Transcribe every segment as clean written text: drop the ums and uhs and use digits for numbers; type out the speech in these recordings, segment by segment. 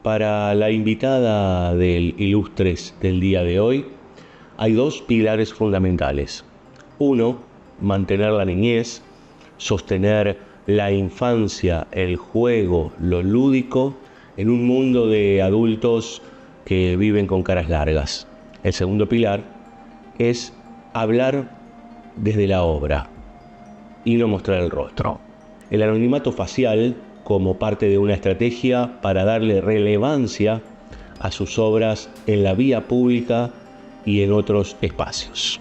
Para la invitada del Ilustres del día de hoy, hay dos pilares fundamentales. Uno, mantener la niñez, sostener la infancia, el juego, lo lúdico, en un mundo de adultos que viven con caras largas. El segundo pilar es hablar desde la obra y no mostrar el rostro. El anonimato facial como parte de una estrategia para darle relevancia a sus obras en la vía pública y en otros espacios.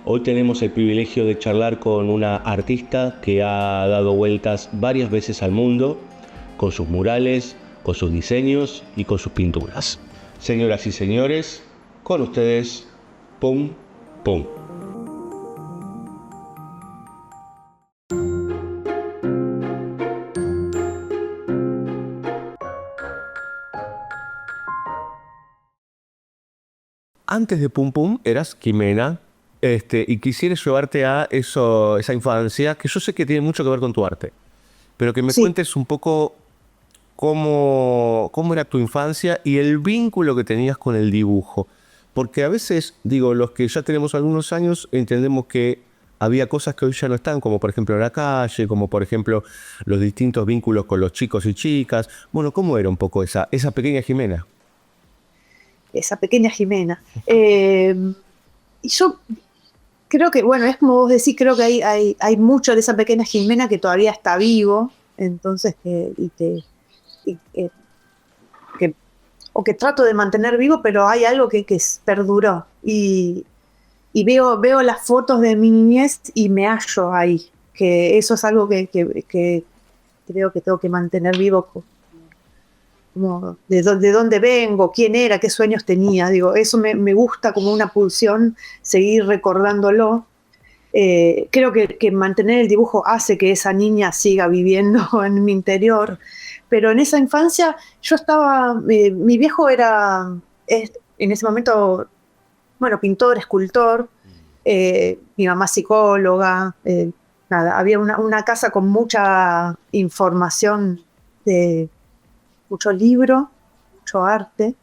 Hoy tenemos el privilegio de charlar con una artista que ha dado vueltas varias veces al mundo con sus murales, con sus diseños y con sus pinturas. Señoras y señores, con ustedes, Pum Pum. Antes de Pum Pum eras Jimena, y quisiera llevarte a esa infancia, que yo sé que tiene mucho que ver con tu arte, pero que me Sí, cuentes un poco cómo era tu infancia y el vínculo que tenías con el dibujo. Porque a veces, digo, los que ya tenemos algunos años entendemos que había cosas que hoy ya no están, como por ejemplo la calle, como por ejemplo los distintos vínculos con los chicos y chicas. Bueno, ¿cómo era un poco esa pequeña Jimena? esa pequeña Jimena. Y yo creo que, bueno, es como vos decís, creo que hay mucho de esa pequeña Jimena que todavía está vivo, entonces, y que- o que trato de mantener vivo, pero hay algo que perduró. Y veo las fotos de mi niñez y me hallo ahí, que eso es algo que creo que tengo que mantener vivo, como de dónde vengo, quién era, qué sueños tenía. Digo, eso me gusta como una pulsión, seguir recordándolo. Creo que mantener el dibujo hace que esa niña siga viviendo en mi interior, pero en esa infancia yo estaba, mi viejo en ese momento, bueno, pintor, escultor, mi mamá psicóloga, nada, había una casa con mucha información, de mucho libro, mucho arte.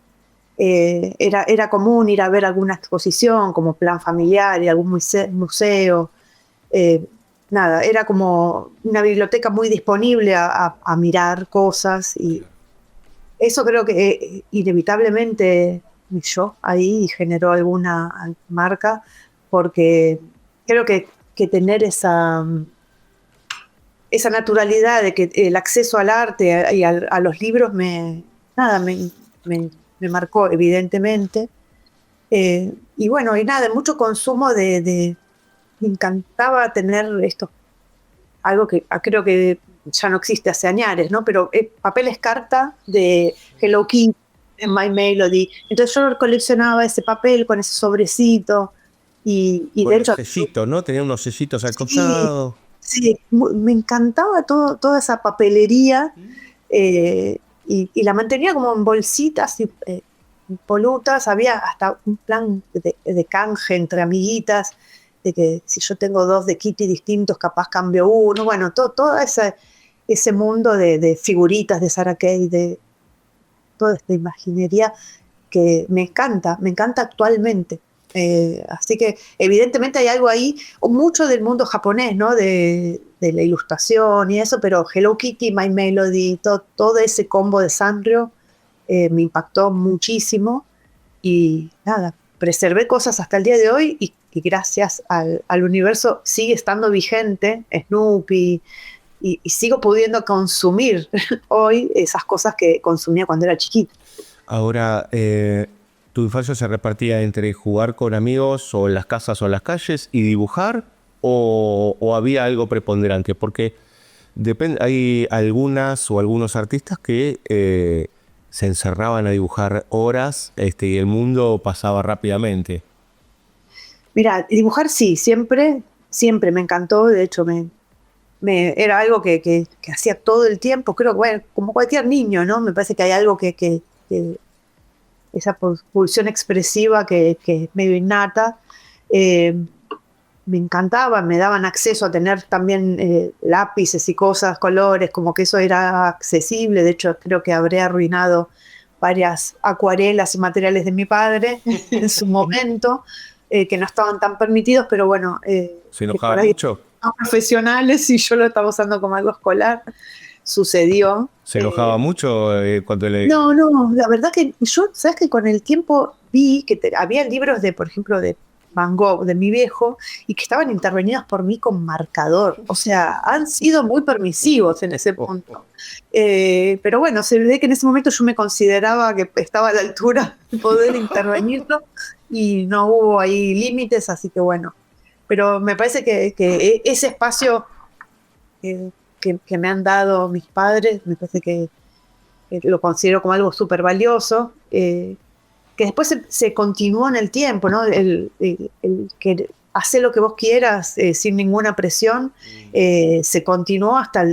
Era común ir a ver alguna exposición como plan familiar y algún museo. eh, Nada, era como una biblioteca muy disponible a mirar cosas, y eso creo que inevitablemente yo ahí generó alguna marca, porque creo que tener esa naturalidad de que el acceso al arte y a los libros nada, me, me marcó evidentemente. Y bueno, y nada, mucho consumo me encantaba tener esto, algo que creo que ya no existe hace años, ¿no? Pero papeles carta de Hello Kitty, de My Melody. Entonces yo coleccionaba ese papel con ese sobrecito, y de Con los hecho, sellitos, ¿no? Tenía unos sellitos al sí, costado. sí, me encantaba toda esa papelería, y la mantenía como en bolsitas y polutas. Había hasta un plan de canje entre amiguitas, de que si yo tengo dos de Kitty distintos, capaz cambio uno. Bueno, todo ese mundo de figuritas de Sarah Kay, de toda esta imaginería que me encanta actualmente. Así que evidentemente hay algo ahí, o mucho del mundo japonés, ¿no? De la ilustración y eso, pero Hello Kitty, My Melody, todo ese combo de Sanrio me impactó muchísimo, y nada, preservé cosas hasta el día de hoy, y gracias al universo sigue estando vigente Snoopy, y sigo pudiendo consumir hoy esas cosas que consumía cuando era chiquita. Ahora, ¿tu infancia se repartía entre jugar con amigos o en las casas o en las calles y dibujar? ¿O había algo preponderante? Porque hay algunas o algunos artistas que se encerraban a dibujar horas, y el mundo pasaba rápidamente. Mira, dibujar sí, siempre me encantó. De hecho, era algo que hacía todo el tiempo. Creo que, bueno, como cualquier niño, ¿no? Me parece que hay algo que esa pulsión expresiva que es medio innata. Eh, me encantaba, me daban acceso a tener también lápices y cosas, colores, como que eso era accesible. De hecho, creo que habré arruinado varias acuarelas y materiales de mi padre en su momento, que no estaban tan permitidos, pero bueno, ¿Se que enojaba por ahí mucho? eran profesionales y yo lo estaba usando como algo escolar. Sucedió. ¿Se enojaba mucho cuando le...? No, la verdad que yo, sabes que con el tiempo vi que había libros de, por ejemplo, de Van Gogh, de mi viejo, y que estaban intervenidos por mí con marcador. O sea, han sido muy permisivos en ese punto. Pero bueno, se ve que en ese momento yo me consideraba que estaba a la altura de poder intervenirlo y no hubo ahí límites, así que bueno. Pero me parece que ese espacio que me han dado mis padres, me parece que lo considero como algo súper valioso, que después se continuó en el tiempo, ¿no? El que hacer lo que vos quieras sin ninguna presión, se continuó hasta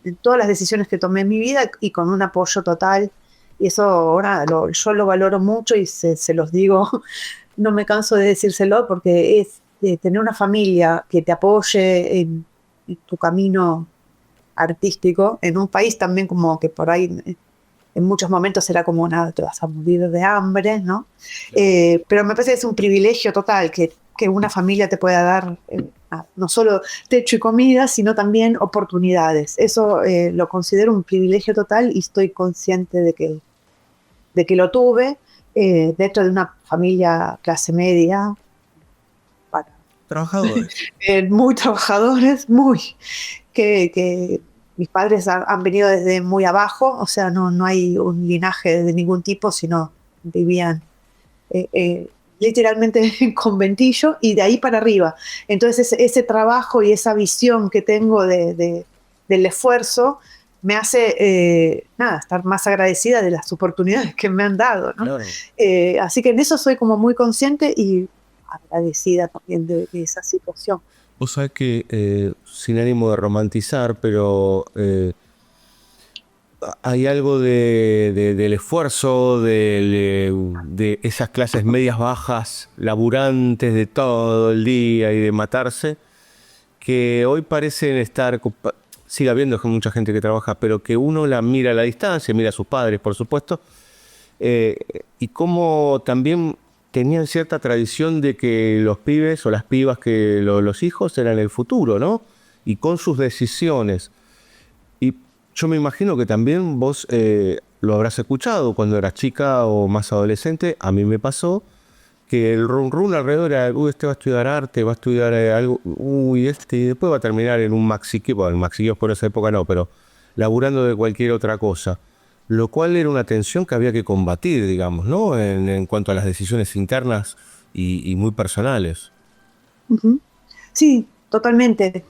en todas las decisiones que tomé en mi vida y con un apoyo total. Y eso ahora yo lo valoro mucho y se los digo, no me canso de decírselo, porque es tener una familia que te apoye en tu camino artístico, en un país también como que por ahí en muchos momentos era como te vas a morir de hambre, ¿no? Pero me parece que es un privilegio total que una familia te pueda dar no solo techo y comida, sino también oportunidades. Eso lo considero un privilegio total y estoy consciente de que lo tuve dentro de una familia clase media. Trabajadores. Muy trabajadores, que mis padres han venido desde muy abajo, o sea, no hay un linaje de ningún tipo, sino vivían literalmente en conventillo y de ahí para arriba. Entonces ese trabajo y esa visión que tengo del esfuerzo me hace estar más agradecida de las oportunidades que me han dado, ¿no? Claro. Así que en eso soy como muy consciente y agradecida también de esa situación. Vos sabés que, sin ánimo de romantizar, pero hay algo del esfuerzo, de esas clases medias bajas, laburantes de todo el día y de matarse, que hoy parecen estar... Sigue habiendo mucha gente que trabaja, pero que uno la mira a la distancia, mira a sus padres, por supuesto, y cómo también tenían cierta tradición de que los pibes o las pibas, que los hijos eran el futuro, ¿no? Y con sus decisiones. Y yo me imagino que también vos lo habrás escuchado cuando eras chica o más adolescente. A mí me pasó que el run run alrededor era, este va a estudiar arte, va a estudiar algo, y después va a terminar en un maxi, bueno, el maxi por esa época no, pero laburando de cualquier otra cosa. Lo cual era una tensión que había que combatir, digamos, ¿no? En cuanto a las decisiones internas y muy personales. Uh-huh. Sí, totalmente.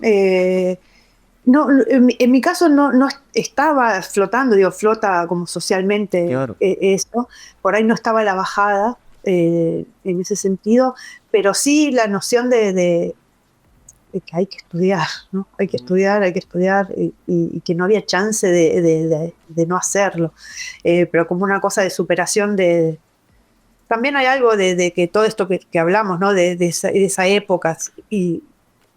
No, en mi caso no estaba flotando, flota como socialmente, Claro. eso. Por ahí no estaba la bajada en ese sentido, pero sí la noción de que hay que estudiar, ¿no? Hay que estudiar y que no había chance de no hacerlo. Pero como una cosa de superación también hay algo de que todo esto que hablamos, ¿no? De esa época y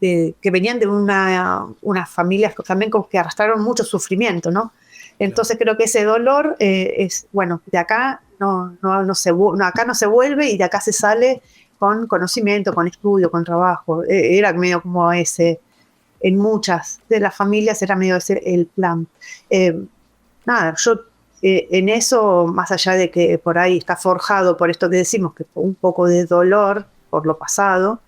que venían de unas familias también que arrastraron mucho sufrimiento, ¿no? Entonces creo que ese dolor es, bueno, de acá acá no se vuelve y de acá se sale con conocimiento, con estudio, con trabajo. Era medio como ese, en muchas de las familias era medio ese el plan. Yo en eso, más allá de que por ahí está forjado por esto que decimos, que fue un poco de dolor por lo pasado,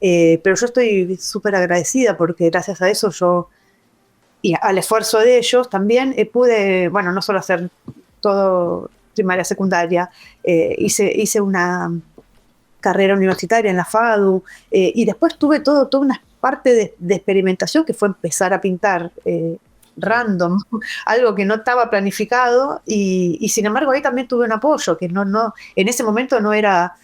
pero yo estoy súper agradecida porque gracias a eso yo, y al esfuerzo de ellos también, pude, bueno, no solo hacer todo primaria, secundaria, hice una carrera universitaria en la FADU, y después tuve toda una parte de experimentación que fue empezar a pintar random, algo que no estaba planificado y sin embargo ahí también tuve un apoyo que no en ese momento no era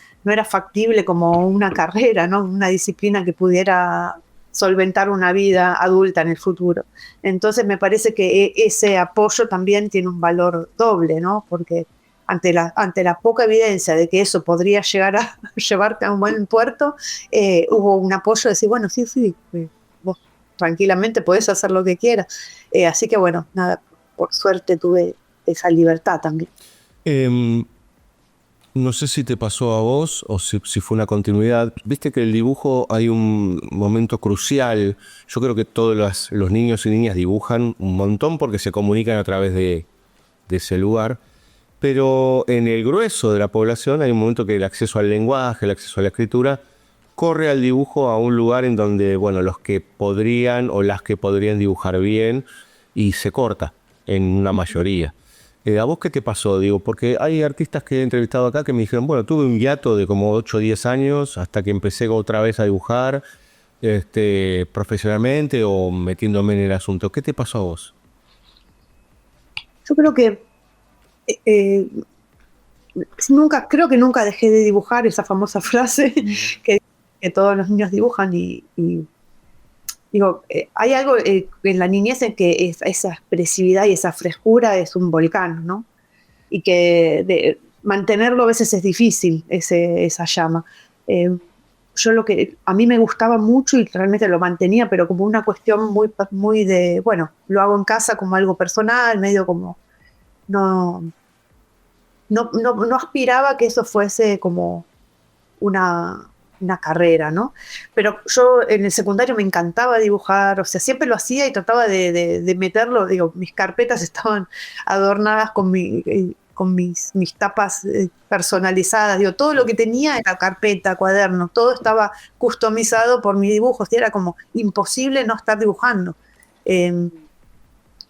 factible como una carrera, ¿no? Una disciplina que pudiera solventar una vida adulta en el futuro. Entonces me parece que ese apoyo también tiene un valor doble, ¿no? Porque ante la poca evidencia de que eso podría llegar a llevarte a un buen puerto, hubo un apoyo de decir, bueno, sí, vos tranquilamente podés hacer lo que quieras. Así que bueno, nada, por suerte tuve esa libertad también. No sé si te pasó a vos o si fue una continuidad. Viste que el dibujo hay un momento crucial. Yo creo que todos los niños y niñas dibujan un montón porque se comunican a través de ese lugar. Pero en el grueso de la población hay un momento que el acceso al lenguaje, el acceso a la escritura, corre al dibujo a un lugar en donde, bueno, los que podrían o las que podrían dibujar bien y se corta en una mayoría. ¿A vos qué te pasó? Digo, porque hay artistas que he entrevistado acá que me dijeron, bueno, tuve un hiato de como 8 o 10 años hasta que empecé otra vez a dibujar profesionalmente o metiéndome en el asunto. ¿Qué te pasó a vos? Yo creo que creo que nunca dejé de dibujar, esa famosa frase que todos los niños dibujan y digo, hay algo en la niñez en que esa expresividad y esa frescura es un volcán, ¿no? Y que mantenerlo a veces es difícil, esa llama. Yo a mí me gustaba mucho y realmente lo mantenía, pero como una cuestión muy de, bueno, lo hago en casa como algo personal, medio como, no aspiraba que eso fuese como una carrera, ¿no? Pero yo en el secundario me encantaba dibujar, o sea, siempre lo hacía y trataba de meterlo, digo, mis carpetas estaban adornadas con mis tapas personalizadas, digo, todo lo que tenía era carpeta, cuaderno, todo estaba customizado por mis dibujos y era como imposible no estar dibujando.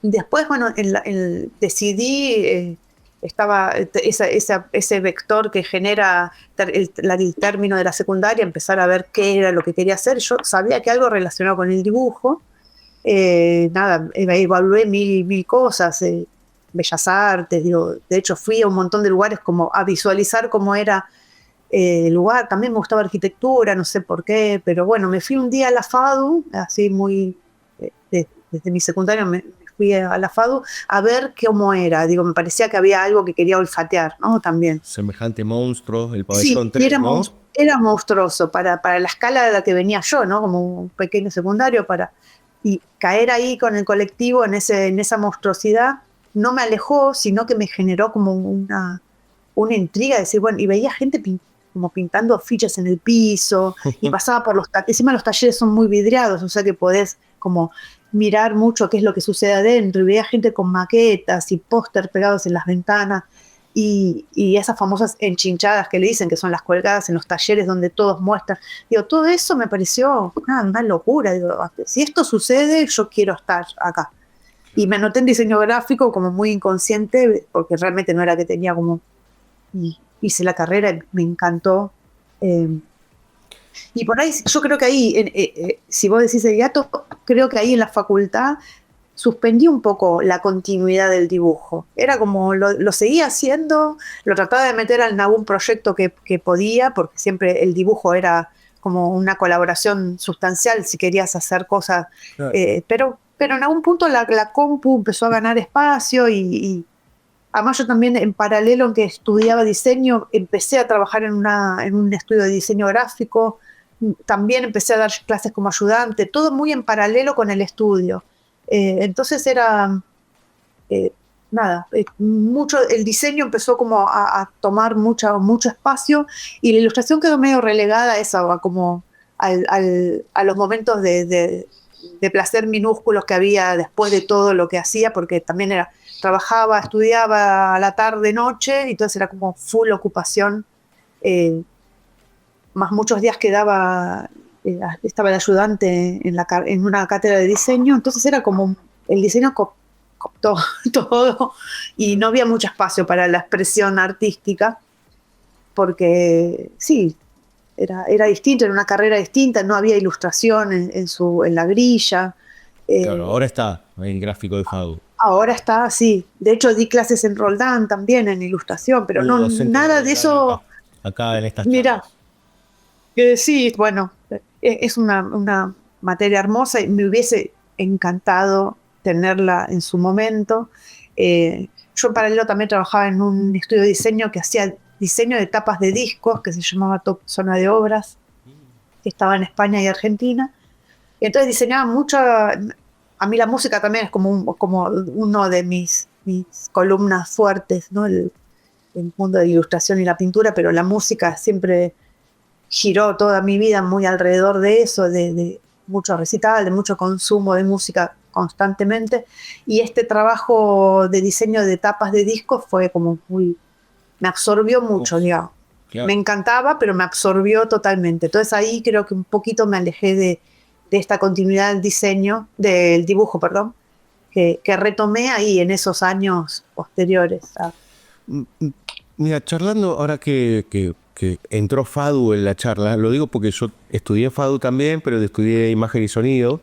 Después, bueno, decidí, estaba ese vector que genera el término de la secundaria, empezar a ver qué era lo que quería hacer. Yo sabía que algo relacionado con el dibujo, nada, evalué mil cosas, Bellas Artes, digo, de hecho fui a un montón de lugares como a visualizar cómo era el lugar. También me gustaba arquitectura, no sé por qué, pero bueno, me fui un día a la FADU, así muy, desde mi secundario me fui a la FADU a ver cómo era. Digo, me parecía que había algo que quería olfatear, ¿no? También. Semejante monstruo, el pabellón Sí, 3, ¿no? Era monstruoso para la escala de la que venía yo, ¿no? Como un pequeño secundario y caer ahí con el colectivo en esa monstruosidad no me alejó, sino que me generó como una intriga de decir, bueno, y veía gente como pintando afiches en el piso y pasaba por encima los talleres son muy vidriados, o sea que podés como mirar mucho qué es lo que sucede adentro, y veía gente con maquetas y póster pegados en las ventanas y esas famosas enchinchadas que le dicen que son las colgadas en los talleres donde todos muestran. Digo, todo eso me pareció una locura. Digo, si esto sucede, yo quiero estar acá. Y me anoté en diseño gráfico como muy inconsciente, porque realmente no era que tenía como... hice la carrera, me encantó. Y por ahí, yo creo que ahí, si vos decís el hiato, creo que ahí en la facultad suspendí un poco la continuidad del dibujo. Era como, lo seguía haciendo, lo trataba de meter en algún proyecto que podía, porque siempre el dibujo era como una colaboración sustancial si querías hacer cosas. Claro. Pero en algún punto la compu empezó a ganar espacio y además yo también en paralelo en que estudiaba diseño, empecé a trabajar en un estudio de diseño gráfico, también empecé a dar clases como ayudante, todo muy en paralelo con el estudio. Entonces era, el diseño empezó como a tomar mucho espacio y la ilustración quedó medio relegada a eso, como a los momentos de placer minúsculos que había después de todo lo que hacía, porque también trabajaba, estudiaba a la tarde, noche, y entonces era como full ocupación, más muchos días que estaba de ayudante en una cátedra de diseño, entonces era como el diseño cooptó todo y no había mucho espacio para la expresión artística, porque sí, era distinto, era una carrera distinta, no había ilustración en la grilla. Claro, ahora está el gráfico de FADU. Ahora está, sí. De hecho, di clases en Roldán también, en ilustración, pero no, nada de eso. Acá en estas Mira, sí, bueno, es una materia hermosa y me hubiese encantado tenerla en su momento. yo en paralelo también trabajaba en un estudio de diseño que hacía diseño de tapas de discos, que se llamaba Top Zona de Obras, que estaba en España y Argentina. Y entonces diseñaba mucho. A mí la música también es como uno de mis columnas fuertes, ¿no? El mundo de la ilustración y la pintura, pero la música siempre giró toda mi vida muy alrededor de eso, de mucho recital, de mucho consumo de música constantemente. Y este trabajo de diseño de tapas de discos fue como me absorbió mucho, digamos. Claro. Me encantaba, pero me absorbió totalmente. Entonces ahí creo que un poquito me alejé de esta continuidad del dibujo, perdón, que retomé ahí en esos años posteriores. Mira, charlando ahora que entró Fadu en la charla, lo digo porque yo estudié Fadu también, pero estudié imagen y sonido,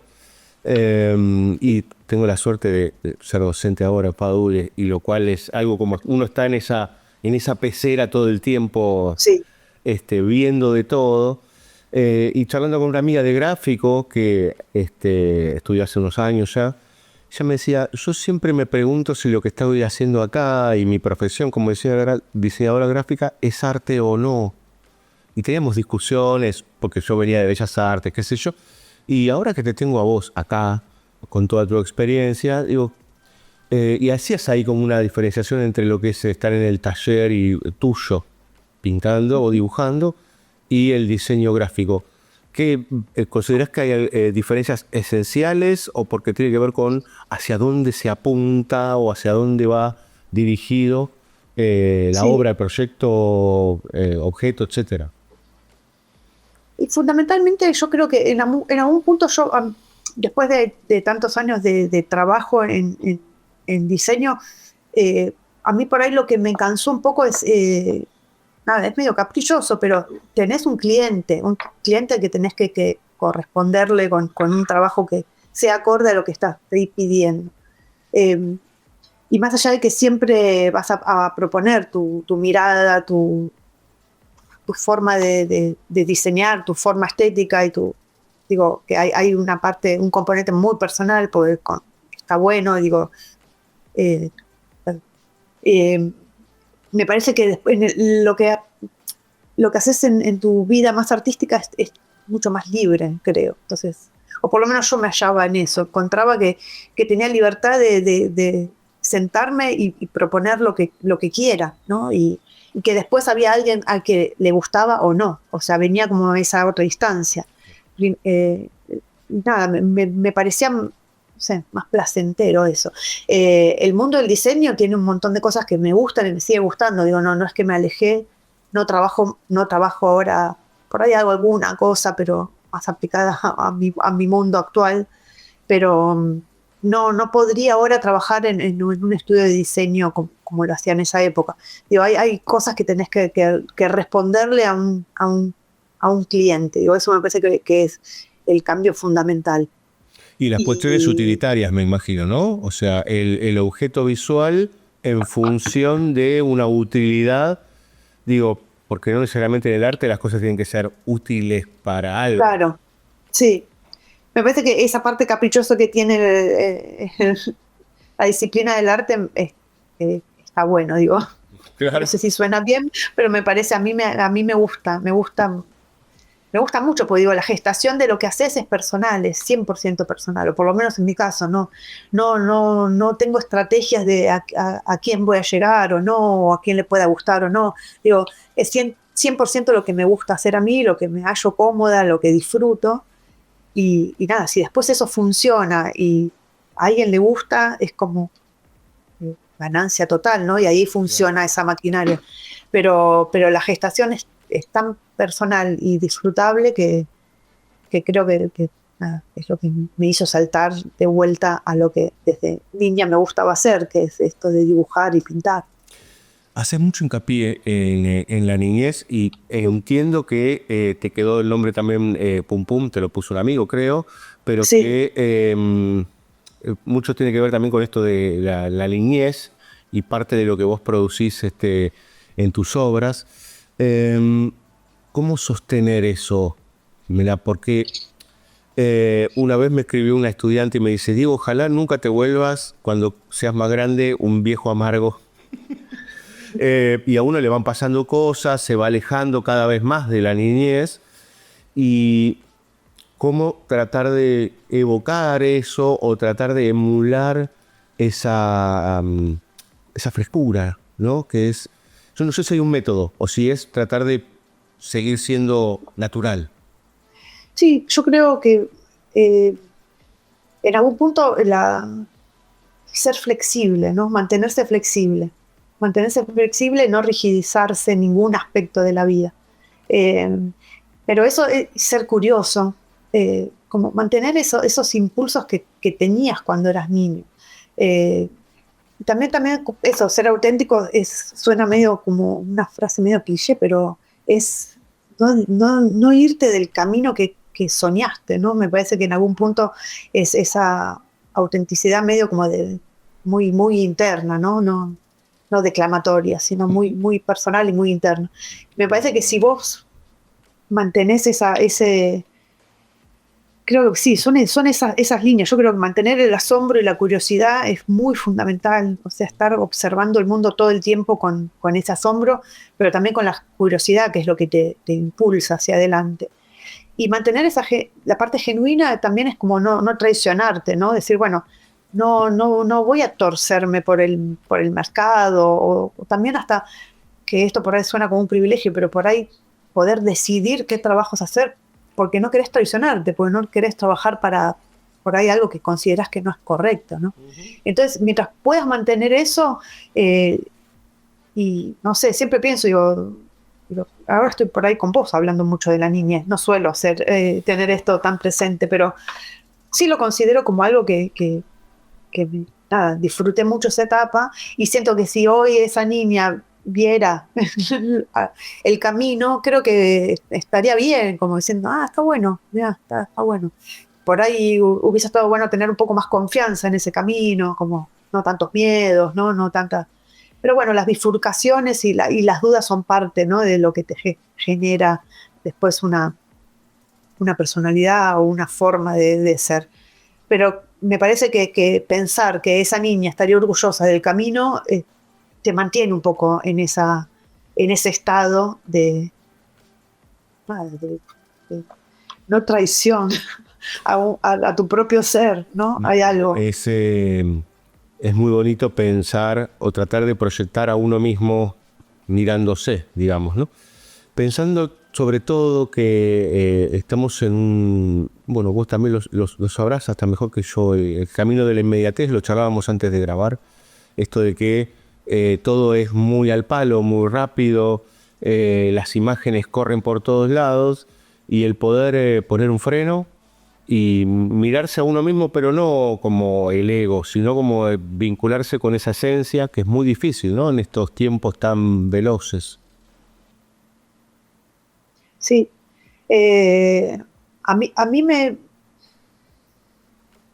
y tengo la suerte de ser docente ahora en Fadu, y lo cual es algo como uno está en esa pecera todo el tiempo, Sí. Viendo de todo. Y charlando con una amiga de gráfico que estudió hace unos años ya, ella me decía, yo siempre me pregunto si lo que estoy haciendo acá y mi profesión como diseñadora gráfica es arte o no. Y teníamos discusiones, porque yo venía de Bellas Artes, qué sé yo. Y ahora que te tengo a vos acá, con toda tu experiencia, digo, y hacías ahí como una diferenciación entre lo que es estar en el taller y tuyo, pintando o dibujando, y el diseño gráfico. ¿Qué considerás que hay diferencias esenciales o porque tiene que ver con hacia dónde se apunta o hacia dónde va dirigido la Sí. obra, el proyecto, objeto, etcétera? Y fundamentalmente yo creo que en algún punto yo, después de tantos años de trabajo en diseño, a mí por ahí lo que me cansó un poco es, nada, es medio caprichoso, pero tenés un cliente al que tenés que corresponderle con un trabajo que sea acorde a lo que estás pidiendo. Y más allá de que siempre vas a proponer tu mirada, tu forma de diseñar, tu forma estética y digo, que hay una parte, un componente muy personal, porque está bueno, digo, me parece que después lo que haces en tu vida más artística es mucho más libre, creo. Entonces, o por lo menos yo me hallaba en eso, encontraba que tenía libertad de sentarme y proponer lo que quiera, ¿no? Y que después había alguien al que le gustaba o no, o sea, venía como esa otra distancia. Nada, me parecía, no sé, más placentero eso. El mundo del diseño tiene un montón de cosas que me gustan y me sigue gustando, digo, no es que me alejé, no trabajo ahora, por ahí hago alguna cosa, pero más aplicada a mi mundo actual, pero no podría ahora trabajar en un estudio de diseño como lo hacía en esa época. Digo, hay cosas que tenés que responderle a un cliente. Digo, eso me parece que es el cambio fundamental. Y las cuestiones utilitarias, me imagino, ¿no? O sea, el objeto visual en función de una utilidad, digo, porque no necesariamente en el arte las cosas tienen que ser útiles para algo. Claro, sí. Me parece que esa parte caprichosa que tiene la disciplina del arte está bueno, digo. Claro. No sé si suena bien, pero me parece, a mí me gusta mucho, porque digo, la gestación de lo que haces es personal, es 100% personal, o por lo menos en mi caso, no tengo estrategias de a quién voy a llegar o no, o a quién le pueda gustar o no. Digo, es 100% lo que me gusta hacer a mí, lo que me hallo cómoda, lo que disfruto. Y nada, si después eso funciona y a alguien le gusta, es como ganancia total, ¿no? Y ahí funciona esa maquinaria. Pero la gestación es tan personal y disfrutable que creo que nada, es lo que me hizo saltar de vuelta a lo que desde niña me gustaba hacer, que es esto de dibujar y pintar. Haces mucho hincapié en la niñez y entiendo que te quedó el nombre también Pum Pum, te lo puso un amigo, creo, pero Sí. que mucho tiene que ver también con esto de la niñez y parte de lo que vos producís en tus obras. ¿Cómo sostener eso? Mirá, porque una vez me escribió una estudiante y me dice, Diego, ojalá nunca te vuelvas, cuando seas más grande, un viejo amargo Y a uno le van pasando cosas, se va alejando cada vez más de la niñez. Y cómo tratar de evocar eso o tratar de emular esa frescura, ¿no? Que es, yo no sé si hay un método o si es tratar de seguir siendo natural. Sí, yo creo que en algún punto ser flexible, ¿no? Mantenerse flexible, no rigidizarse en ningún aspecto de la vida. Pero eso es ser curioso, como mantener esos impulsos que tenías cuando eras niño. También eso, ser auténtico suena medio como una frase medio cliché, pero es no irte del camino que soñaste, ¿no? Me parece que en algún punto es esa autenticidad medio como de muy, muy interna, ¿no? No declamatoria, sino muy, muy personal y muy interna. Me parece que si vos mantenés creo que sí, son esas líneas. Yo creo que mantener el asombro y la curiosidad es muy fundamental. O sea, estar observando el mundo todo el tiempo con ese asombro, pero también con la curiosidad, que es lo que te impulsa hacia adelante. Y mantener la parte genuina también es como no traicionarte, ¿no? Decir, bueno, no voy a torcerme por el mercado, o también hasta, que esto por ahí suena como un privilegio, pero por ahí poder decidir qué trabajos hacer, porque no querés traicionarte, porque no querés trabajar para por ahí algo que considerás que no es correcto, ¿no? Entonces, mientras puedas mantener eso, y no sé, siempre pienso, digo, ahora estoy por ahí con vos hablando mucho de la niñez, no suelo tener esto tan presente, pero sí lo considero como algo que nada, disfruté mucho esa etapa, y siento que si hoy esa niña viera el camino, creo que estaría bien, como diciendo, está bueno, mira, está bueno. Por ahí hubiese estado bueno tener un poco más confianza en ese camino, como no tantos miedos, no tantas. Pero bueno, las bifurcaciones y las dudas son parte, ¿no? De lo que te genera después una personalidad o una forma de ser. Pero me parece que pensar que esa niña estaría orgullosa del camino te mantiene un poco en ese estado de no traición a tu propio ser, ¿no? Hay algo. Es muy bonito pensar o tratar de proyectar a uno mismo mirándose, digamos, ¿no? Pensando sobre todo que estamos en un... Bueno, vos también lo sabrás hasta mejor que yo, el camino de la inmediatez, lo charlábamos antes de grabar, esto de que todo es muy al palo, muy rápido, las imágenes corren por todos lados, y el poder poner un freno y mirarse a uno mismo, pero no como el ego, sino como vincularse con esa esencia, que es muy difícil, ¿no? En estos tiempos tan veloces. Sí. A mí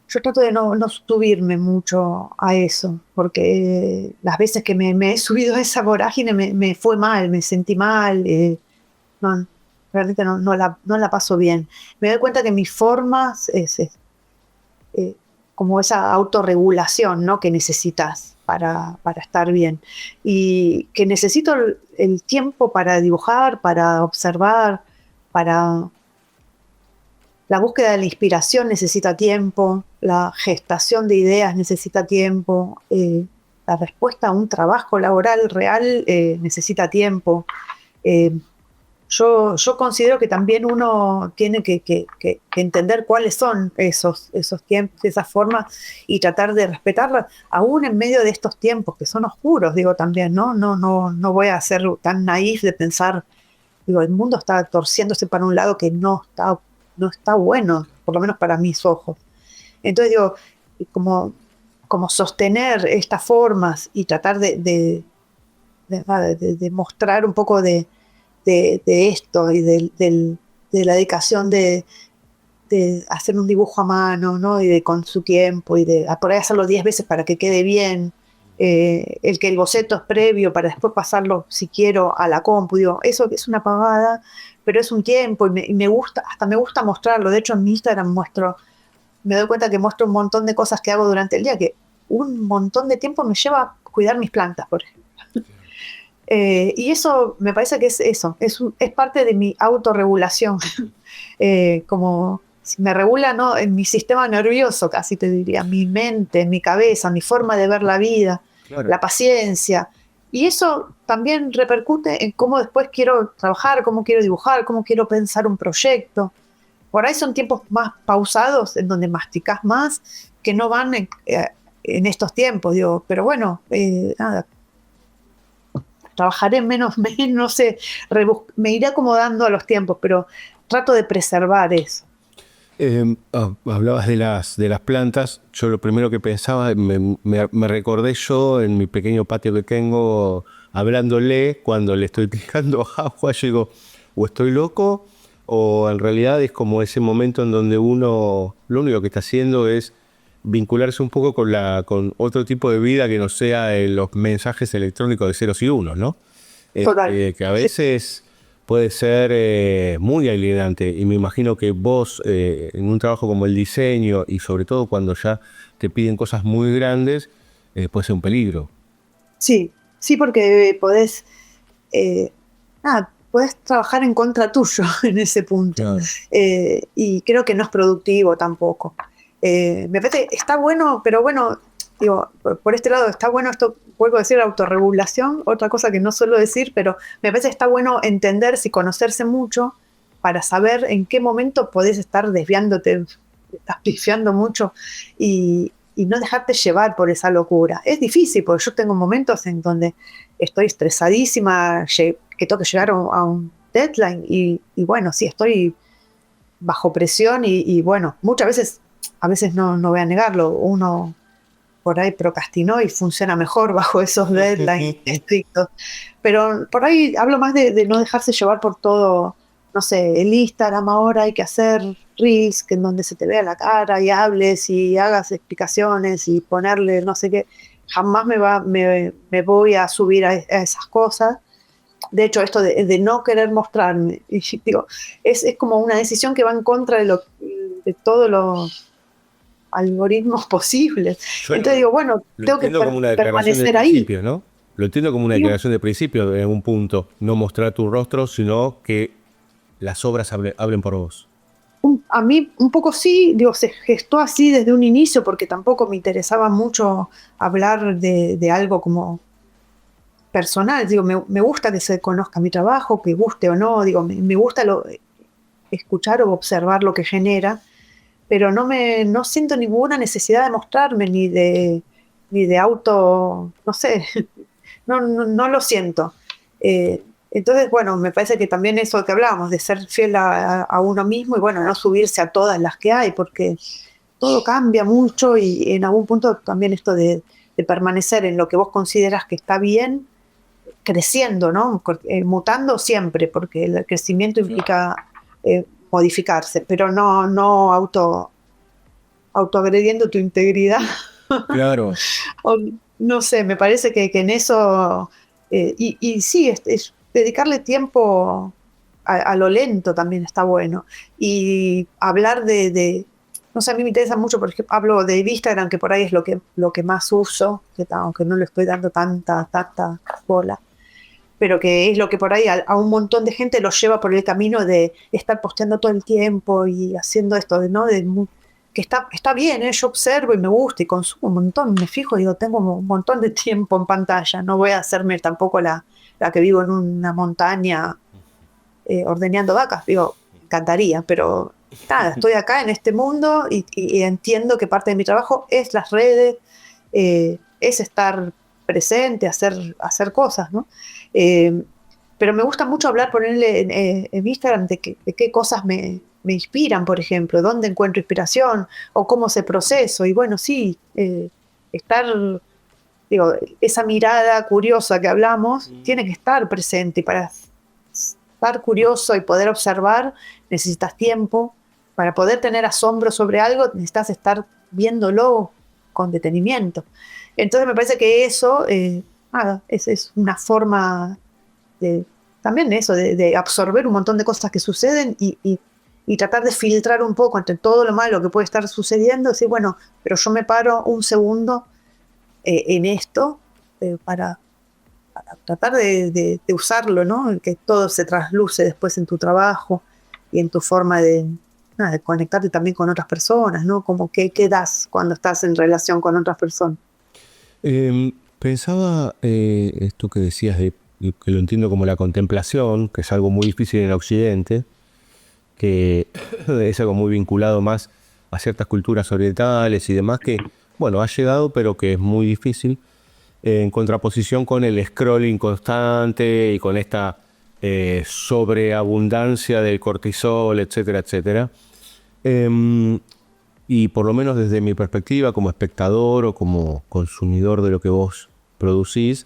yo trato de no subirme mucho a eso, porque las veces que me he subido a esa vorágine me fue mal, me sentí mal, no, realmente no la paso bien. Me doy cuenta que mis formas es como esa autorregulación, ¿no? Que necesitas para estar bien. Y que necesito el tiempo para dibujar, para observar, para... La búsqueda de la inspiración necesita tiempo, la gestación de ideas necesita tiempo, la respuesta a un trabajo laboral real necesita tiempo. Yo considero que también uno tiene que entender cuáles son esos tiempos, esas formas, y tratar de respetarlas, aún en medio de estos tiempos que son oscuros, digo también, ¿no? No voy a ser tan naif de pensar, digo, el mundo está torciéndose para un lado que no está bueno, por lo menos para mis ojos. Entonces digo, como sostener estas formas y tratar de mostrar un poco de esto y de la dedicación de hacer un dibujo a mano, ¿no? Y con su tiempo, y de por ahí hacerlo 10 veces para que quede bien, el que el boceto es previo para después pasarlo, si quiero, a la compu. Digo, eso es una pavada, pero es un tiempo, y me gusta, hasta me gusta mostrarlo. De hecho, en mi Instagram me doy cuenta que muestro un montón de cosas que hago durante el día, que un montón de tiempo me lleva a cuidar mis plantas, por ejemplo. Y eso me parece que es eso, es parte de mi autorregulación. Como si me regula, ¿no? En mi sistema nervioso, casi te diría, mi mente, mi cabeza, mi forma de ver la vida, Claro. la paciencia. Y eso también repercute en cómo después quiero trabajar, cómo quiero dibujar, cómo quiero pensar un proyecto. Por ahí son tiempos más pausados, en donde masticás más, que no van en estos tiempos, digo, pero bueno, nada, trabajaré menos, no sé, me iré acomodando a los tiempos, pero trato de preservar eso. Hablabas de las plantas. Yo lo primero que pensaba, me recordé yo en mi pequeño patio que tengo, hablándole cuando le estoy tirando agua. Yo digo, o estoy loco, o en realidad es como ese momento en donde uno lo único que está haciendo es vincularse un poco con otro tipo de vida que no sea los mensajes electrónicos de ceros y unos, ¿no? Total. Que a veces puede ser muy alienante, y me imagino que vos en un trabajo como el diseño, y sobre todo cuando ya te piden cosas muy grandes, puede ser un peligro. Sí, sí, porque podés trabajar en contra tuyo en ese punto. Claro. Y creo que no es productivo tampoco. Me parece, está bueno, pero bueno, digo, por este lado está bueno esto, vuelvo a decir, autorregulación, otra cosa que no suelo decir, pero me parece que está bueno entenderse y conocerse mucho para saber en qué momento podés estar desviándote, estás pifiando mucho y no dejarte llevar por esa locura. Es difícil, porque yo tengo momentos en donde estoy estresadísima, que tengo que llegar a un deadline y bueno, sí, estoy bajo presión y bueno, muchas veces, a veces no voy a negarlo, uno por ahí procrastinó y funciona mejor bajo esos deadlines estrictos. Pero por ahí hablo más de no dejarse llevar por todo, no sé, el Instagram ahora hay que hacer reels, que en donde se te vea la cara y hables y hagas explicaciones y ponerle no sé qué. Jamás me voy a subir a esas cosas. De hecho, esto de no querer mostrarme, y digo, es como una decisión que va en contra de todos los algoritmos posibles. Yo Entonces digo, bueno, lo tengo que entiendo como una declaración de permanecer ahí. principio, ¿no? Lo entiendo como una Digo, declaración de principio en algún punto. No mostrar tu rostro, sino que las obras hablen por vos. a mí un poco sí, digo, se gestó así desde un inicio porque tampoco me interesaba mucho hablar de algo como personal. Digo, me gusta que se conozca mi trabajo, que guste o no, digo, me gusta escuchar o observar lo que genera, pero no siento ninguna necesidad de mostrarme ni de auto, no sé, no lo siento. Entonces, bueno, me parece que también eso que hablábamos, de ser fiel a uno mismo y bueno, no subirse a todas las que hay, porque todo cambia mucho y en algún punto también esto de permanecer en lo que vos consideras que está bien, creciendo, ¿no? Mutando siempre, porque el crecimiento implica modificarse, pero no autoagrediendo tu integridad. Claro. O, no sé, me parece que en eso, y sí, es dedicarle tiempo a lo lento también está bueno. Y hablar no sé, a mí me interesa mucho, por ejemplo, hablo de Instagram, que por ahí es lo que más uso, aunque no le estoy dando tanta bola, pero que es lo que por ahí a un montón de gente lo lleva por el camino de estar posteando todo el tiempo y haciendo esto, ¿no? Que está bien, yo observo y me gusta y consumo un montón, me fijo y digo, tengo un montón de tiempo en pantalla, no voy a hacerme tampoco la que vivo en una montaña ordeñando vacas, digo, me encantaría, pero nada, estoy acá en este mundo y entiendo que parte de mi trabajo es las redes, es estar presente, hacer cosas, ¿no? Pero me gusta mucho hablar, ponerle en Instagram de qué cosas me inspiran, por ejemplo, dónde encuentro inspiración o cómo se proceso. Y bueno, sí, estar, digo, esa mirada curiosa que hablamos tiene que estar presente y para estar curioso y poder observar necesitas tiempo. Para poder tener asombro sobre algo necesitas estar viéndolo con detenimiento. Entonces me parece que eso es una forma también eso, de absorber un montón de cosas que suceden y tratar de filtrar un poco entre todo lo malo que puede estar sucediendo, decir, bueno, pero yo me paro un segundo en esto para tratar de usarlo, ¿no? Que todo se trasluce después en tu trabajo y en tu forma de conectarte también con otras personas, ¿no? Como qué das cuando estás en relación con otras personas. Pensaba esto que decías, que lo entiendo como la contemplación, que es algo muy difícil en Occidente, que es algo muy vinculado más a ciertas culturas orientales y demás, que, bueno, ha llegado, pero que es muy difícil, en contraposición con el scrolling constante y con esta sobreabundancia del cortisol, etcétera, etcétera. Y por lo menos desde mi perspectiva como espectador o como consumidor de lo que vos producís,